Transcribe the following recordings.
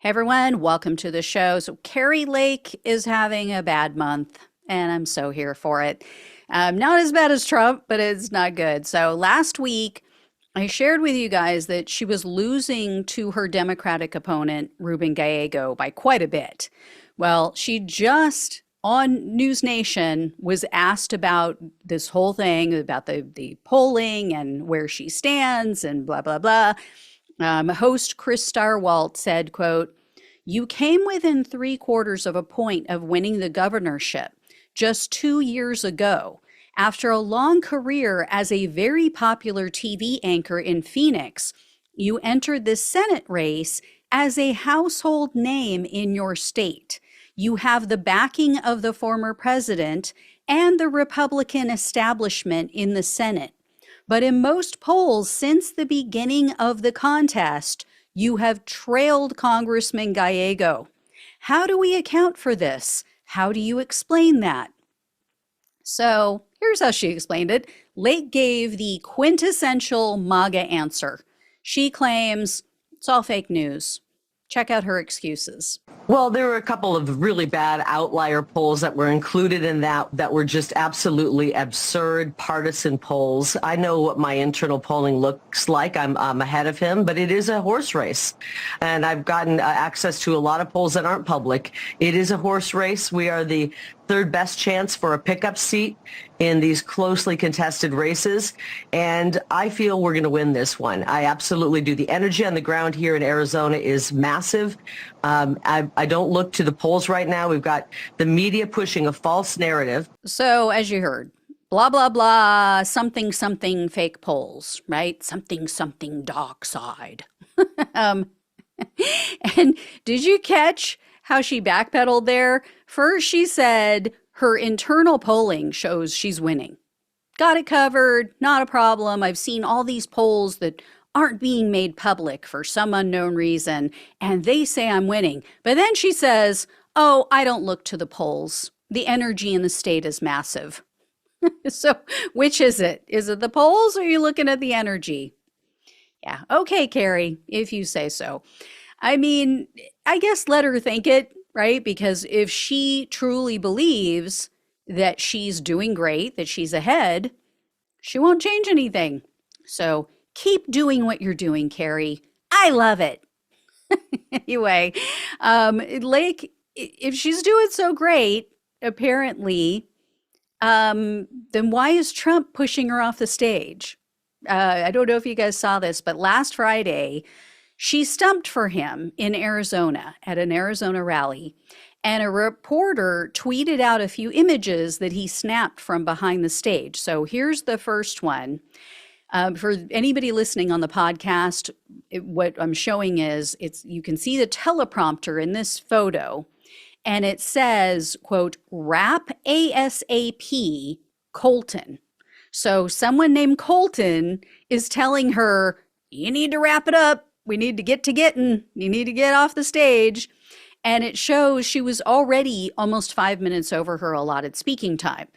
Hey everyone, welcome to the show. So, Kari Lake is having a bad month, and I'm so here for it. Not as bad as Trump, but it's not good. So, last week, I shared with you guys that she was losing to her Democratic opponent, Ruben Gallego, by quite a bit. Well, she just on News Nation was asked about this whole thing about the polling and where she stands and blah, blah, blah. Host Chris Starwalt said, quote, "You came within 3/4 of a point of winning the governorship just 2 years ago. After a long career as a very popular TV anchor in Phoenix, you entered the Senate race as a household name in your state. You have the backing of the former president and the Republican establishment in the Senate. But in most polls since the beginning of the contest, you have trailed Congressman Gallego. How do we account for this? How do you explain that?" So here's how she explained it. Lake gave the quintessential MAGA answer. She claims it's all fake news. Check out her excuses. Well, there were a couple of really bad outlier polls that were included in that were just absolutely absurd partisan polls. I know what my internal polling looks like. I'm ahead of him, but it is a horse race. And I've gotten access to a lot of polls that aren't public. It is a horse race. We are the third best chance for a pickup seat in these closely contested races. And I feel we're going to win this one. I absolutely do. The energy on the ground here in Arizona is massive. I don't look to the polls right now. We've got the media pushing a false narrative. So, as you heard, blah, blah, blah, something, something fake polls, right? Something, something dark side. um, and did you catch how she backpedaled there? First, she said her internal polling shows she's winning. Got it covered, not a problem. I've seen all these polls that aren't being made public for some unknown reason, and they say I'm winning. But then she says, oh, I don't look to the polls. The energy in the state is massive. So which is it? Is it the polls or are you looking at the energy? Yeah, okay, Kari, if you say so. I mean, I guess let her think it, right? Because if she truly believes that she's doing great, that she's ahead, she won't change anything. So keep doing what you're doing, Kari. I love it. Anyway, Lake, if she's doing so great, apparently, then why is Trump pushing her off the stage? I don't know if you guys saw this, but last Friday, she stumped for him in Arizona at an Arizona rally, and a reporter tweeted out a few images that he snapped from behind the stage. So here's the first one. For anybody listening on the podcast, what I'm showing is you can see the teleprompter in this photo, and it says, quote, "Wrap ASAP Colton." So someone named Colton is telling her, you need to wrap it up. We need to get to getting. You need to get off the stage. And it shows she was already almost 5 minutes over her allotted speaking time.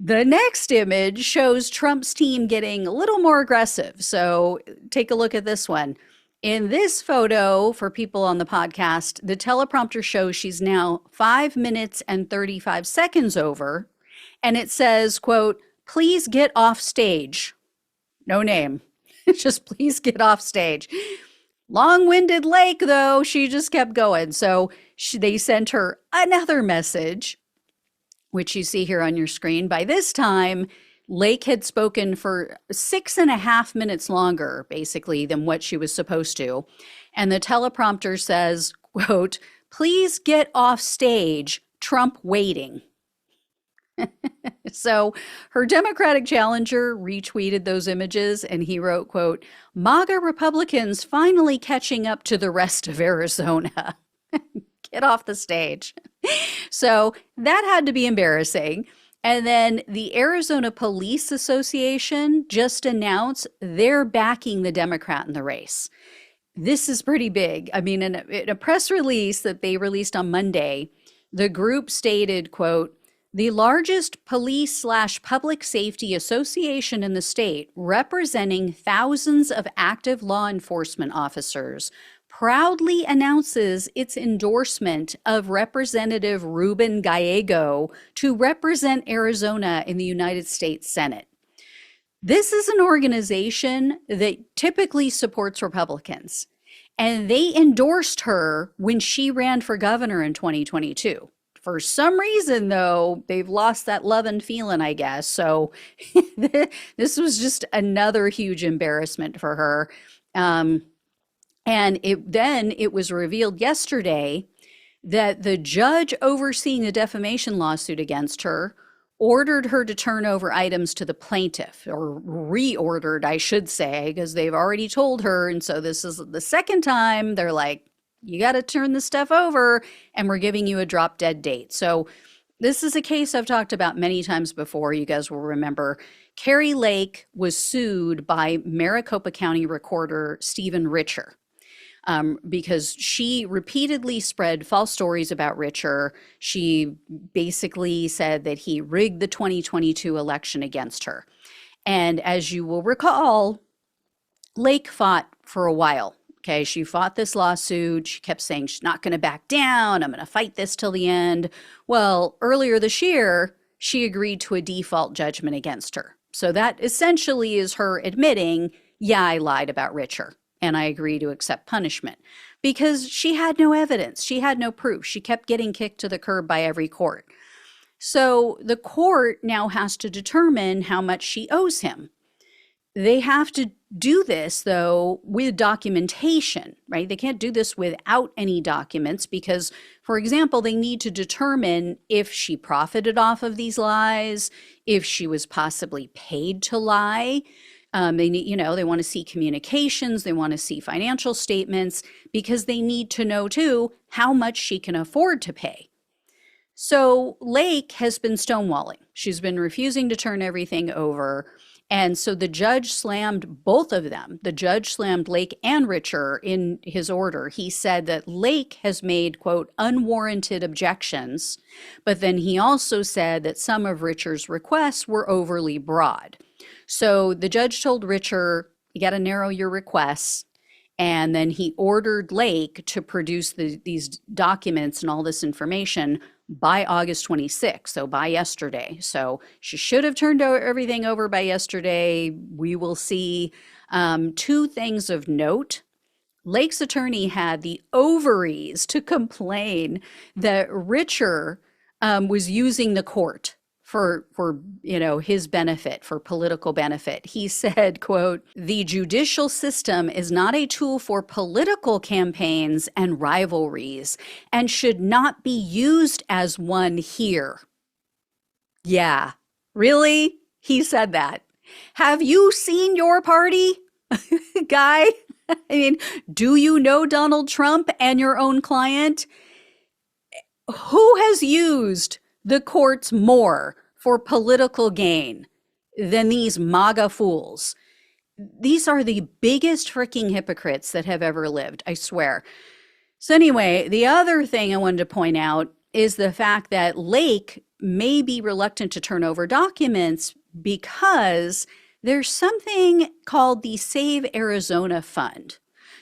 The next image shows Trump's team getting a little more aggressive. So take a look at this one. In this photo, for people on the podcast, the teleprompter shows she's now 5 minutes and 35 seconds over. And it says, quote, "Please get off stage." No name. Just please get off stage. Long-winded Lake, though, she just kept going. So they sent her another message, which you see here on your screen. By this time, Lake had spoken for 6.5 minutes longer, basically, than what she was supposed to. And the teleprompter says, quote, "Please get off stage, Trump waiting." So her Democratic challenger retweeted those images, and he wrote, quote, "MAGA Republicans finally catching up to the rest of Arizona." Get off the stage. So that had to be embarrassing. And then the Arizona Police Association just announced they're backing the Democrat in the race. This is pretty big. I mean, in a press release that they released on Monday, the group stated, quote, "The largest police/public safety association in the state, representing thousands of active law enforcement officers, proudly announces its endorsement of Representative Ruben Gallego to represent Arizona in the United States Senate. This is an organization that typically supports Republicans, and they endorsed her when she ran for governor in 2022. For some reason, though, they've lost that love and feeling, I guess. So this was just another huge embarrassment for her. And it was revealed yesterday that the judge overseeing the defamation lawsuit against her ordered her to turn over items to the plaintiff, or reordered, I should say, because they've already told her. And so this is the second time they're like, you got to turn this stuff over, and we're giving you a drop dead date. So this is a case I've talked about many times before. You guys will remember Kari Lake was sued by Maricopa County Recorder Stephen Richer. Because she repeatedly spread false stories about Richer. She basically said that he rigged the 2022 election against her. And as you will recall, Lake fought for a while. Okay, she fought this lawsuit. She kept saying she's not going to back down. I'm going to fight this till the end. Well, earlier this year, she agreed to a default judgment against her. So that essentially is her admitting, yeah, I lied about Richer. And I agree to accept punishment, because she had no evidence. She had no proof. She kept getting kicked to the curb by every court. So the court now has to determine how much she owes him. They have to do this, though, with documentation, right? They can't do this without any documents because, for example, they need to determine if she profited off of these lies, if she was possibly paid to lie. They need, they want to see communications, they want to see financial statements, because they need to know too how much she can afford to pay. So Lake has been stonewalling. She's been refusing to turn everything over. And so the judge slammed both of them. The judge slammed Lake and Richer in his order. He said that Lake has made, quote, unwarranted objections, but then he also said that some of Richer's requests were overly broad. So the judge told Richer, you got to narrow your requests. And then he ordered Lake to produce these documents and all this information by August 26th, so by yesterday. So she should have turned everything over by yesterday. We will see. Two things of note. Lake's attorney had the ovaries to complain that Richer was using the court for his benefit, for political benefit. He said, quote, the judicial system is not a tool for political campaigns and rivalries and should not be used as one here. Yeah, really? He said that. Have you seen your party, guy? I mean, do you know Donald Trump and your own client? Who has used the courts more for political gain than these MAGA fools? These are the biggest freaking hypocrites that have ever lived, I swear. So anyway, the other thing I wanted to point out is the fact that Lake may be reluctant to turn over documents because there's something called the Save Arizona Fund.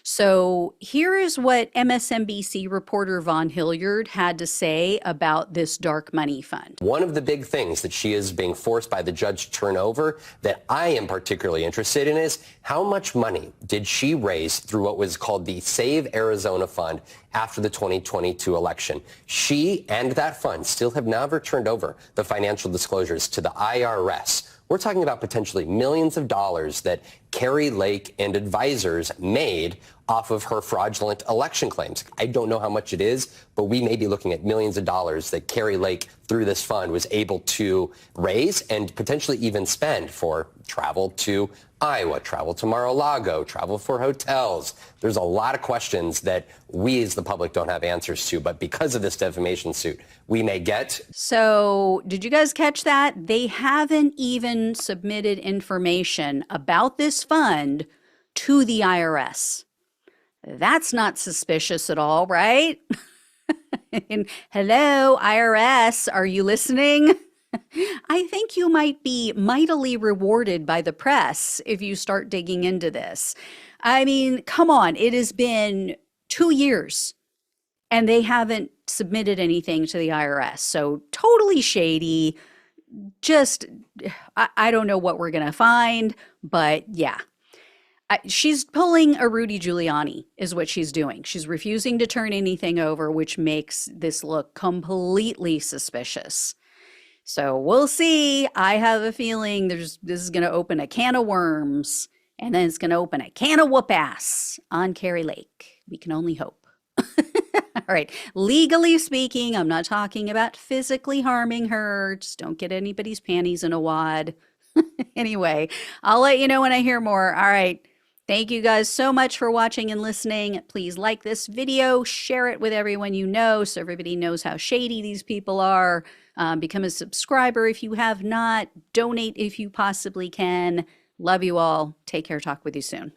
So here is what MSNBC reporter Von Hilliard had to say about this dark money fund. One of the big things that she is being forced by the judge to turn over that I am particularly interested in is how much money did she raise through what was called the Save Arizona Fund after the 2022 election. She and that fund still have never turned over the financial disclosures to the IRS. We're talking about potentially millions of dollars that Kari Lake and advisors made off of her fraudulent election claims. I don't know how much it is, but we may be looking at millions of dollars that Kari Lake, through this fund, was able to raise and potentially even spend for travel to Iowa, travel to Mar-a-Lago, travel for hotels. There's a lot of questions that we as the public don't have answers to, but because of this defamation suit, we may get. So did you guys catch that? They haven't even submitted information about this fund to the IRS. That's not suspicious at all, right? And hello, IRS, are you listening? I think you might be mightily rewarded by the press if you start digging into this. I mean, come on, it has been 2 years, and they haven't submitted anything to the IRS. So totally shady. Just, I don't know what we're going to find, but yeah. She's pulling a Rudy Giuliani is what she's doing. She's refusing to turn anything over, which makes this look completely suspicious. So we'll see. I have a feeling this is going to open a can of worms, and then it's going to open a can of whoop ass on Kari Lake. We can only hope. All right. Legally speaking, I'm not talking about physically harming her. Just don't get anybody's panties in a wad. Anyway, I'll let you know when I hear more. All right. Thank you guys so much for watching and listening. Please like this video, share it with everyone you know so everybody knows how shady these people are. Become a subscriber if you have not. Donate if you possibly can. Love you all. Take care. Talk with you soon.